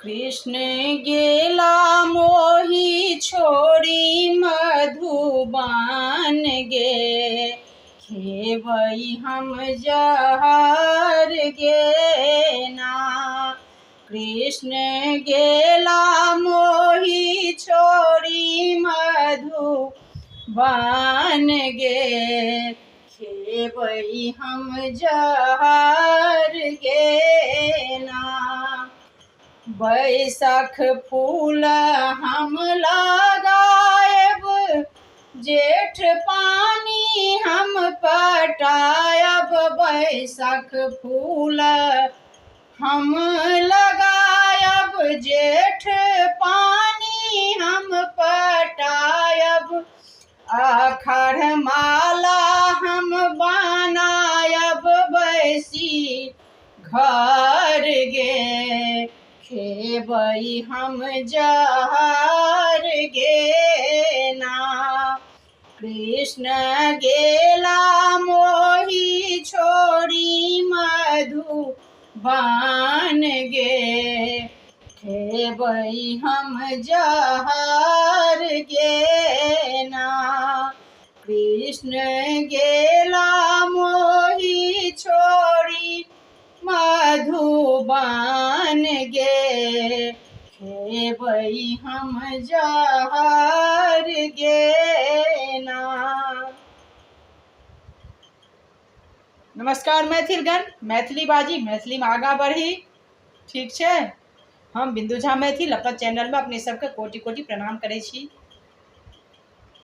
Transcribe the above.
कृष्ण गेला मोही छोड़ी मधुबान गे, खेबई हम जहर गे ना। कृष्ण गेला मोही छोड़ी मधुबान गे, खेबई हम जहर गे ना। बैसाख फूल हम लगायब, जेठ पानी हम पटायब। बैसाख फूल हम लगायब, जेठ पानी हम पटायब। आषाढ़ माला हम बनायब, बैसी घर गे, खेबई हम जहर गे ना। कृष्ण गेला मोही छोड़ी मधुबान गे, खेबई हम जहर गे ना। कृष्ण गेला मोही छोड़ी मधुबान गे, खेबई हम जहर गे ना। नमस्कार मैथिलगण, मैथिली बाजी, मैथिली में आगा बढ़ी। ठीक है, हम बिंदु झा मैथिल अपन चैनल में अपने सबके कोटि कोटि प्रणाम करै छी।